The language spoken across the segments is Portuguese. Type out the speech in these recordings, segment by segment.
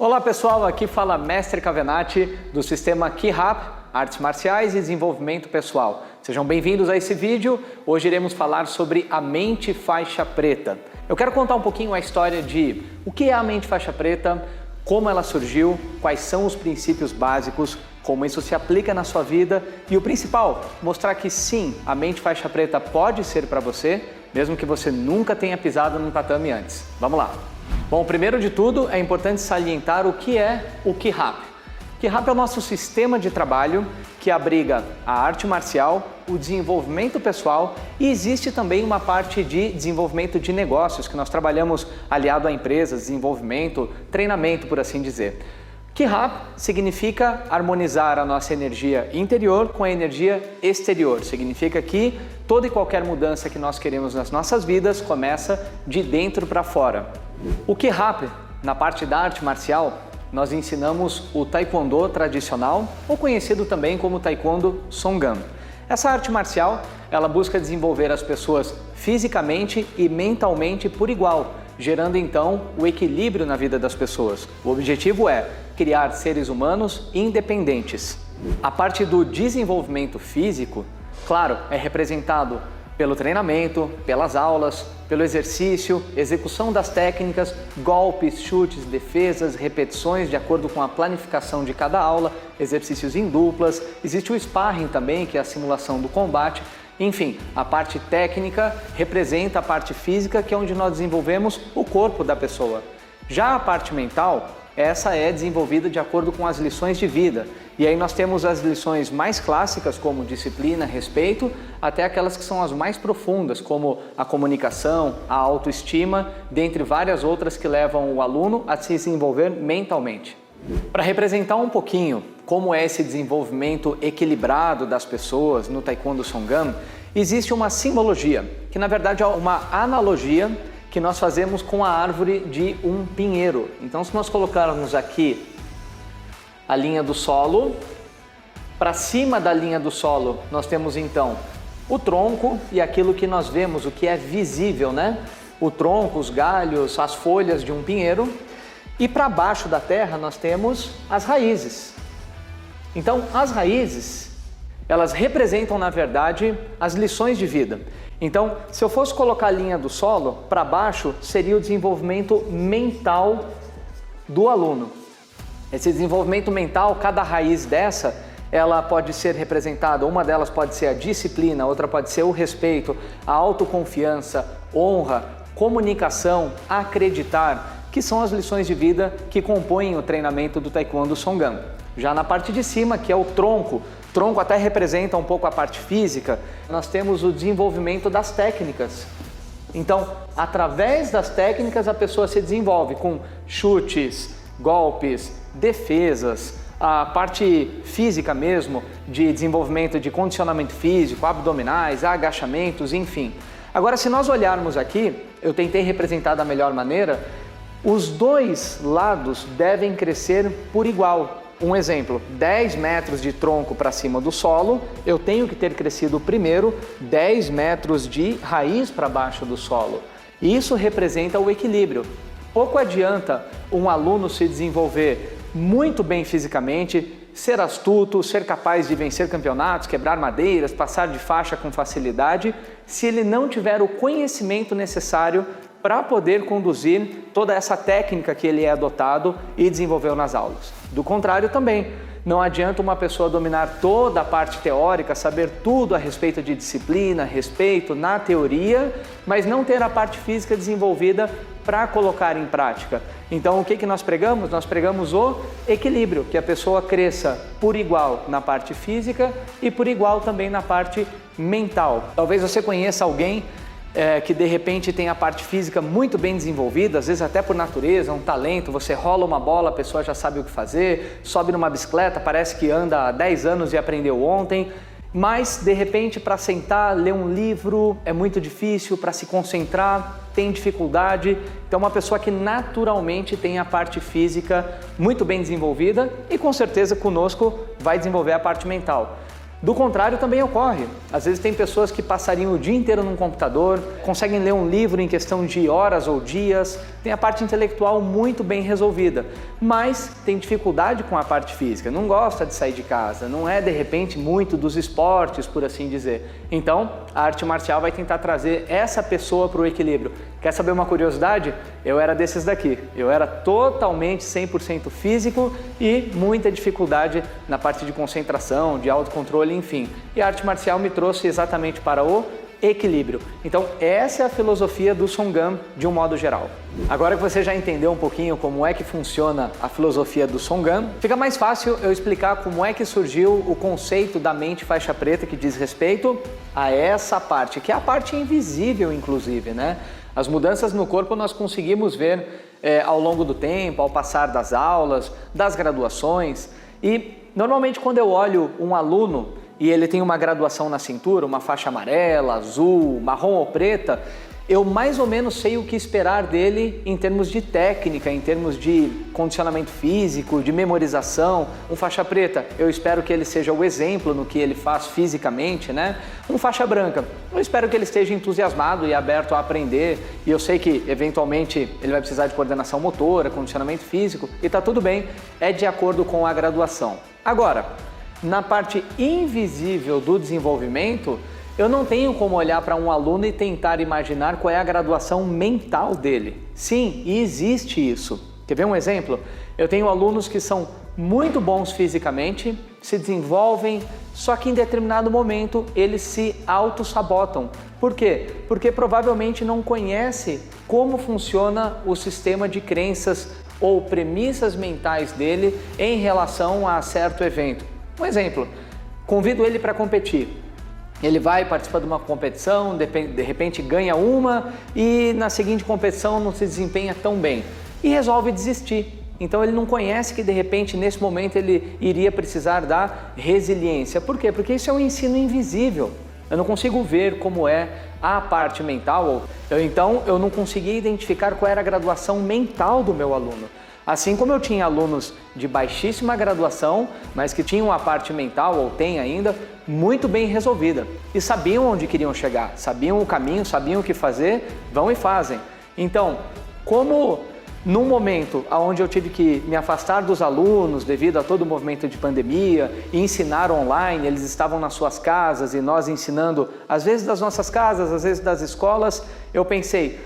Olá pessoal, aqui fala Mestre Cavenati do sistema KeyRap, Artes Marciais e Desenvolvimento Pessoal. Sejam bem-vindos a esse vídeo. Hoje iremos falar sobre a mente faixa preta. Eu quero contar um pouquinho a história de o que é a mente faixa preta, como ela surgiu, quais são os princípios básicos, como isso se aplica na sua vida e o principal, mostrar que sim, a mente faixa preta pode ser para você, mesmo que você nunca tenha pisado num tatame antes. Vamos lá! Bom, primeiro de tudo, é importante salientar o que é o KeyRap. KeyRap é o nosso sistema de trabalho que abriga a arte marcial, o desenvolvimento pessoal e existe também uma parte de desenvolvimento de negócios que nós trabalhamos aliado a empresas, desenvolvimento, treinamento, por assim dizer. KeyRap significa harmonizar a nossa energia interior com a energia exterior. Significa que toda e qualquer mudança que nós queremos nas nossas vidas começa de dentro para fora. O KeyRap, na parte da arte marcial, nós ensinamos o Taekwondo tradicional, ou conhecido também como Taekwondo Songan. Essa arte marcial, ela busca desenvolver as pessoas fisicamente e mentalmente por igual, gerando então o equilíbrio na vida das pessoas. O objetivo é criar seres humanos independentes. A parte do desenvolvimento físico, claro, é representado pelo treinamento, pelas aulas, pelo exercício, execução das técnicas, golpes, chutes, defesas, repetições de acordo com a planificação de cada aula, exercícios em duplas, existe o sparring também, que é a simulação do combate. Enfim, a parte técnica representa a parte física, que é onde nós desenvolvemos o corpo da pessoa. Já a parte mental, essa é desenvolvida de acordo com as lições de vida. E aí nós temos as lições mais clássicas, como disciplina, respeito, até aquelas que são as mais profundas, como a comunicação, a autoestima, dentre várias outras que levam o aluno a se desenvolver mentalmente. Para representar um pouquinho como é esse desenvolvimento equilibrado das pessoas no Taekwondo Songan, existe uma simbologia, que na verdade é uma analogia que nós fazemos com a árvore de um pinheiro. Então, se nós colocarmos aqui a linha do solo, para cima da linha do solo nós temos então o tronco e aquilo que nós vemos, o que é visível, né? O tronco, os galhos, as folhas de um pinheiro. E para baixo da terra nós temos as raízes. Então, as raízes, elas representam, na verdade, as lições de vida. Então, se eu fosse colocar a linha do solo, para baixo seria o desenvolvimento mental do aluno. Esse desenvolvimento mental, cada raiz dessa, ela pode ser representada, uma delas pode ser a disciplina, outra pode ser o respeito, a autoconfiança, honra, comunicação, acreditar, que são as lições de vida que compõem o treinamento do Taekwondo Songan. Já na parte de cima, que é o tronco até representa um pouco a parte física, nós temos o desenvolvimento das técnicas. Então, através das técnicas, a pessoa se desenvolve com chutes, golpes, defesas, a parte física mesmo, de desenvolvimento de condicionamento físico, abdominais, agachamentos, enfim. Agora, se nós olharmos aqui, eu tentei representar da melhor maneira, os dois lados devem crescer por igual. Um exemplo, 10 metros de tronco para cima do solo, eu tenho que ter crescido primeiro 10 metros de raiz para baixo do solo. Isso representa o equilíbrio. Pouco adianta um aluno se desenvolver muito bem fisicamente, ser astuto, ser capaz de vencer campeonatos, quebrar madeiras, passar de faixa com facilidade, se ele não tiver o conhecimento necessário para poder conduzir toda essa técnica que ele é adotado e desenvolveu nas aulas. Do contrário também, não adianta uma pessoa dominar toda a parte teórica, saber tudo a respeito de disciplina, respeito na teoria, mas não ter a parte física desenvolvida para colocar em prática. Então o que nós pregamos? Nós pregamos o equilíbrio, que a pessoa cresça por igual na parte física e por igual também na parte mental. Talvez você conheça alguém que de repente tem a parte física muito bem desenvolvida, às vezes até por natureza, um talento, você rola uma bola, a pessoa já sabe o que fazer, sobe numa bicicleta, parece que anda há 10 anos e aprendeu ontem, mas de repente para sentar, ler um livro é muito difícil, para se concentrar tem dificuldade. Então uma pessoa que naturalmente tem a parte física muito bem desenvolvida e com certeza conosco vai desenvolver a parte mental. Do contrário, também ocorre. Às vezes tem pessoas que passariam o dia inteiro num computador, conseguem ler um livro em questão de horas ou dias, tem a parte intelectual muito bem resolvida, mas tem dificuldade com a parte física, não gosta de sair de casa, não é de repente muito dos esportes, por assim dizer. Então, a arte marcial vai tentar trazer essa pessoa para o equilíbrio. Quer saber uma curiosidade? Eu era desses daqui. Eu era totalmente 100% físico e muita dificuldade na parte de concentração, de autocontrole, enfim. E a arte marcial me trouxe exatamente para o equilíbrio. Então, essa é a filosofia do Songam de um modo geral. Agora que você já entendeu um pouquinho como é que funciona a filosofia do Songam, fica mais fácil eu explicar como é que surgiu o conceito da mente faixa preta que diz respeito a essa parte, que é a parte invisível, inclusive, né? As mudanças no corpo nós conseguimos ver ao longo do tempo, ao passar das aulas, das graduações. E normalmente quando eu olho um aluno e ele tem uma graduação na cintura, uma faixa amarela, azul, marrom ou preta, eu mais ou menos sei o que esperar dele em termos de técnica, em termos de condicionamento físico, de memorização. Um faixa preta, eu espero que ele seja o exemplo no que ele faz fisicamente, né? Um faixa branca, eu espero que ele esteja entusiasmado e aberto a aprender, e eu sei que eventualmente ele vai precisar de coordenação motora, condicionamento físico, e tá tudo bem, é de acordo com a graduação. Agora, na parte invisível do desenvolvimento, eu não tenho como olhar para um aluno e tentar imaginar qual é a graduação mental dele. Sim, e existe isso. Quer ver um exemplo? Eu tenho alunos que são muito bons fisicamente, se desenvolvem, só que em determinado momento eles se auto-sabotam. Por quê? Porque provavelmente não conhece como funciona o sistema de crenças ou premissas mentais dele em relação a certo evento. Um exemplo, convido ele para competir. Ele vai participar de uma competição, de repente ganha uma e na seguinte competição não se desempenha tão bem e resolve desistir. Então ele não conhece que de repente nesse momento ele iria precisar da resiliência. Por quê? Porque isso é um ensino invisível. Eu não consigo ver como é a parte mental, então eu não conseguia identificar qual era a graduação mental do meu aluno. Assim como eu tinha alunos de baixíssima graduação, mas que tinham a parte mental, ou tem ainda, muito bem resolvida. E sabiam onde queriam chegar, sabiam o caminho, sabiam o que fazer, vão e fazem. Então, como num momento onde eu tive que me afastar dos alunos devido a todo o movimento de pandemia e ensinar online, eles estavam nas suas casas e nós ensinando, às vezes das nossas casas, às vezes das escolas, eu pensei,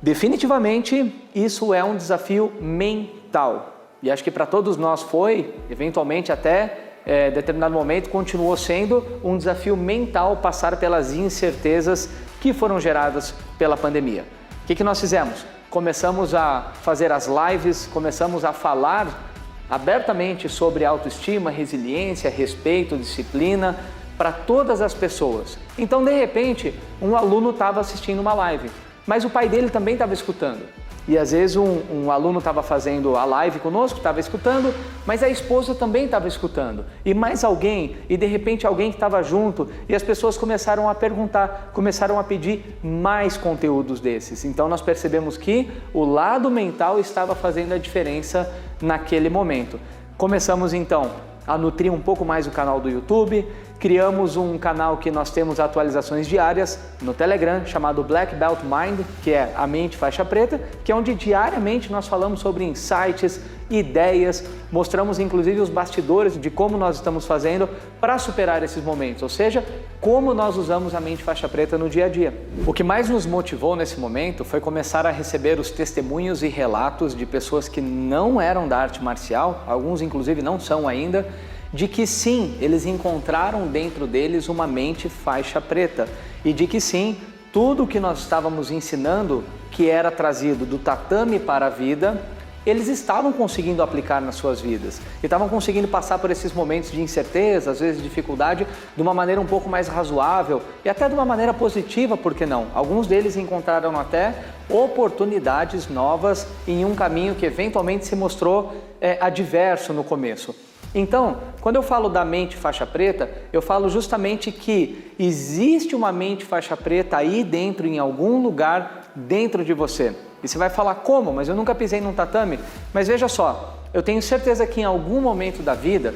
definitivamente isso é um desafio mental. E acho que para todos nós foi, eventualmente até determinado momento, continuou sendo um desafio mental passar pelas incertezas que foram geradas pela pandemia. O que nós fizemos? Começamos a fazer as lives, começamos a falar abertamente sobre autoestima, resiliência, respeito, disciplina para todas as pessoas. Então, de repente, um aluno estava assistindo uma live, mas o pai dele também estava escutando. E às vezes um aluno estava fazendo a live conosco, estava escutando, mas a esposa também estava escutando. E mais alguém, e de repente alguém que estava junto, e as pessoas começaram a perguntar, começaram a pedir mais conteúdos desses. Então nós percebemos que o lado mental estava fazendo a diferença naquele momento. Começamos então a nutrir um pouco mais o canal do YouTube, criamos um canal que nós temos atualizações diárias no Telegram, chamado Black Belt Mind, que é a mente faixa preta, que é onde diariamente nós falamos sobre insights, ideias, mostramos inclusive os bastidores de como nós estamos fazendo para superar esses momentos, ou seja, como nós usamos a mente faixa preta no dia a dia. O que mais nos motivou nesse momento foi começar a receber os testemunhos e relatos de pessoas que não eram da arte marcial, alguns inclusive não são ainda, de que sim, eles encontraram dentro deles uma mente faixa preta e de que sim, tudo que nós estávamos ensinando, que era trazido do tatame para a vida, eles estavam conseguindo aplicar nas suas vidas e estavam conseguindo passar por esses momentos de incerteza, às vezes dificuldade, de uma maneira um pouco mais razoável e até de uma maneira positiva, por que não? Alguns deles encontraram até oportunidades novas em um caminho que eventualmente se mostrou adverso no começo. Então, quando eu falo da mente faixa preta, eu falo justamente que existe uma mente faixa preta aí dentro, em algum lugar dentro de você. E você vai falar, como? Mas eu nunca pisei num tatame. Mas veja só, eu tenho certeza que em algum momento da vida,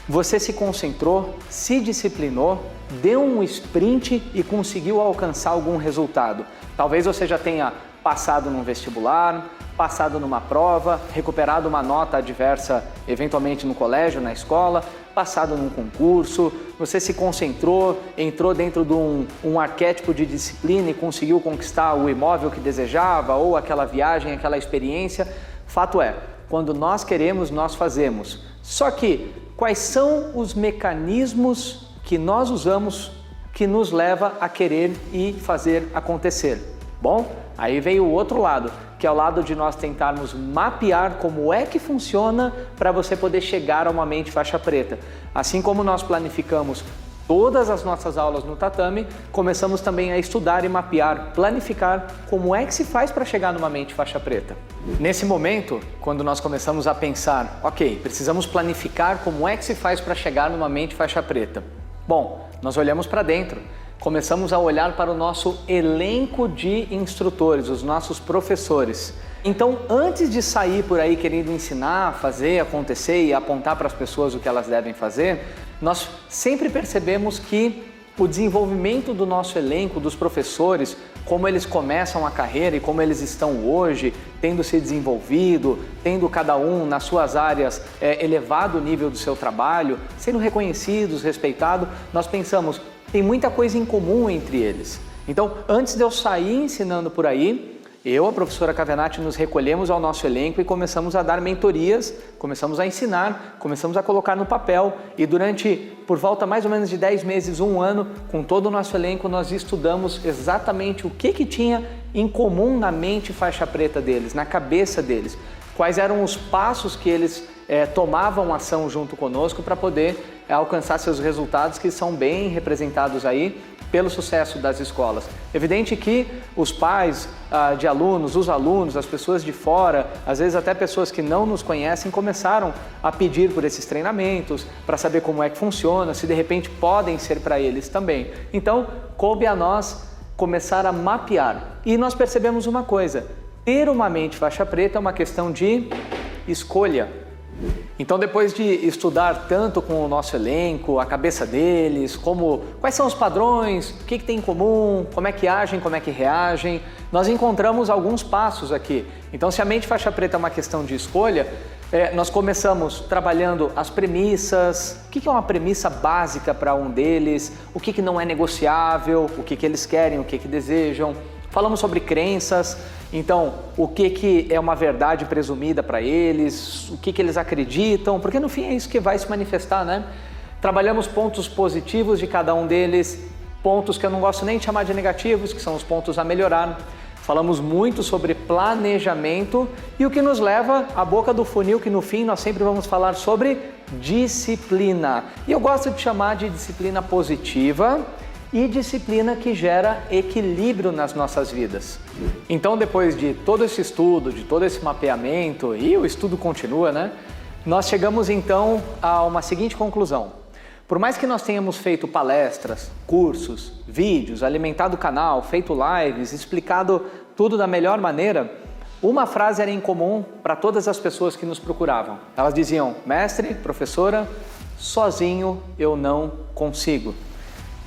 Você se concentrou, se disciplinou, deu um sprint e conseguiu alcançar algum resultado. Talvez você já tenha passado num vestibular, passado numa prova, recuperado uma nota adversa eventualmente no colégio, na escola, passado num concurso, você se concentrou, entrou dentro de um arquétipo de disciplina e conseguiu conquistar o imóvel que desejava ou aquela viagem, aquela experiência. Fato é, quando nós queremos, nós fazemos. Só que quais são os mecanismos que nós usamos que nos leva a querer e fazer acontecer? Bom, aí veio o outro lado, que é o lado de nós tentarmos mapear como é que funciona para você poder chegar a uma mente faixa preta. Assim como nós planificamos todas as nossas aulas no tatame, começamos também a estudar e mapear, planificar como é que se faz para chegar numa mente faixa preta. Nesse momento, quando nós começamos a pensar, ok, precisamos planificar como é que se faz para chegar numa mente faixa preta. Bom, nós olhamos para dentro. Começamos a olhar para o nosso elenco de instrutores, os nossos professores. Então, antes de sair por aí querendo ensinar, fazer acontecer e apontar para as pessoas o que elas devem fazer, nós sempre percebemos que o desenvolvimento do nosso elenco, dos professores, como eles começam a carreira e como eles estão hoje, tendo se desenvolvido, tendo cada um nas suas áreas elevado o nível do seu trabalho, sendo reconhecidos, respeitados, nós pensamos, tem muita coisa em comum entre eles. Então, antes de eu sair ensinando por aí, eu, a professora Cavenati, nos recolhemos ao nosso elenco e começamos a dar mentorias, começamos a ensinar, começamos a colocar no papel e por volta mais ou menos de 10 meses, 1 ano, com todo o nosso elenco, nós estudamos exatamente o que tinha em comum na mente faixa preta deles, na cabeça deles, quais eram os passos que eles tomavam ação junto conosco para poder alcançar seus resultados, que são bem representados aí pelo sucesso das escolas. Evidente que os pais de alunos, os alunos, as pessoas de fora, às vezes até pessoas que não nos conhecem, começaram a pedir por esses treinamentos, para saber como é que funciona, se de repente podem ser para eles também. Então, coube a nós começar a mapear. E nós percebemos uma coisa, ter uma mente faixa preta é uma questão de escolha. Então, depois de estudar tanto com o nosso elenco, a cabeça deles, quais são os padrões, o que tem em comum, como é que agem, como é que reagem, nós encontramos alguns passos aqui. Então, se a mente faixa preta é uma questão de escolha, nós começamos trabalhando as premissas, o que é uma premissa básica para um deles, o que não é negociável, o que eles querem, o que desejam. Falamos sobre crenças, então o que é uma verdade presumida para eles, o que eles acreditam, porque no fim é isso que vai se manifestar, né? Trabalhamos pontos positivos de cada um deles, pontos que eu não gosto nem de chamar de negativos, que são os pontos a melhorar. Falamos muito sobre planejamento e o que nos leva à boca do funil, que no fim nós sempre vamos falar sobre disciplina. E eu gosto de chamar de disciplina positiva e disciplina que gera equilíbrio nas nossas vidas. Então, depois de todo esse estudo, de todo esse mapeamento, e o estudo continua, né? Nós chegamos então a uma seguinte conclusão. Por mais que nós tenhamos feito palestras, cursos, vídeos, alimentado o canal, feito lives, explicado tudo da melhor maneira, uma frase era em comum para todas as pessoas que nos procuravam. Elas diziam, mestre, professora, sozinho eu não consigo.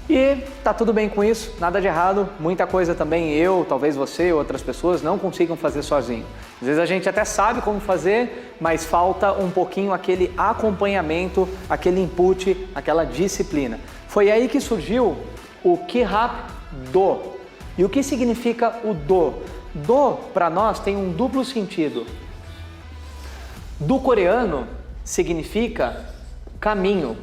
E tá tudo bem com isso, nada de errado, muita coisa também eu, talvez você, outras pessoas não consigam fazer sozinho. Às vezes a gente até sabe como fazer, mas falta um pouquinho aquele acompanhamento, aquele input, aquela disciplina. Foi aí que surgiu o Ki-Rap Do. E o que significa o Do? Do, para nós, tem um duplo sentido. Do coreano significa caminho,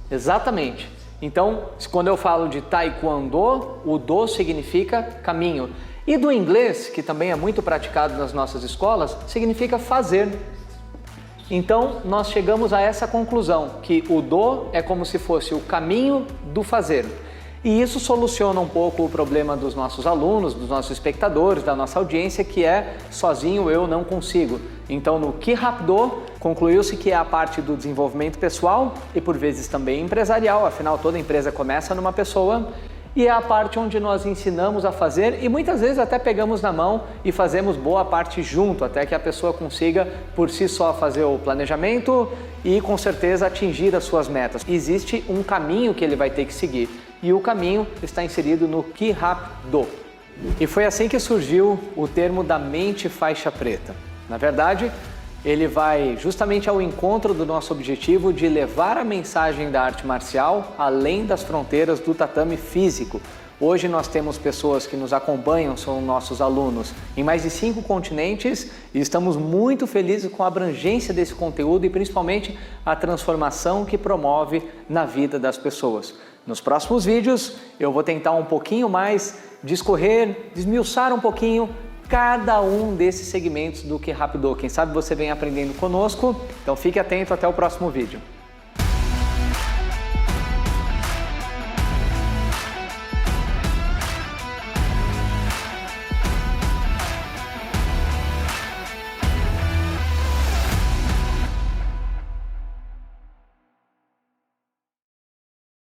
exatamente. Então, quando eu falo de taekwondo, o do significa caminho. E do inglês, que também é muito praticado nas nossas escolas, significa fazer. Então, nós chegamos a essa conclusão, que o do é como se fosse o caminho do fazer. E isso soluciona um pouco o problema dos nossos alunos, dos nossos espectadores, da nossa audiência, que é sozinho eu não consigo. Então, no Ki-Rap Do, concluiu-se que é a parte do desenvolvimento pessoal e por vezes também empresarial, afinal toda empresa começa numa pessoa, e é a parte onde nós ensinamos a fazer e muitas vezes até pegamos na mão e fazemos boa parte junto, até que a pessoa consiga por si só fazer o planejamento e com certeza atingir as suas metas. Existe um caminho que ele vai ter que seguir e o caminho está inserido no Ki-Rap-Do. E foi assim que surgiu o termo da mente faixa preta. Na verdade, ele vai justamente ao encontro do nosso objetivo de levar a mensagem da arte marcial além das fronteiras do tatame físico. Hoje nós temos pessoas que nos acompanham, são nossos alunos, em mais de 5 continentes e estamos muito felizes com a abrangência desse conteúdo e principalmente a transformação que promove na vida das pessoas. Nos próximos vídeos eu vou tentar um pouquinho mais discorrer, desmiuçar um pouquinho cada um desses segmentos do Ki-Rap-Do. Quem sabe você vem aprendendo conosco, então fique atento até o próximo vídeo.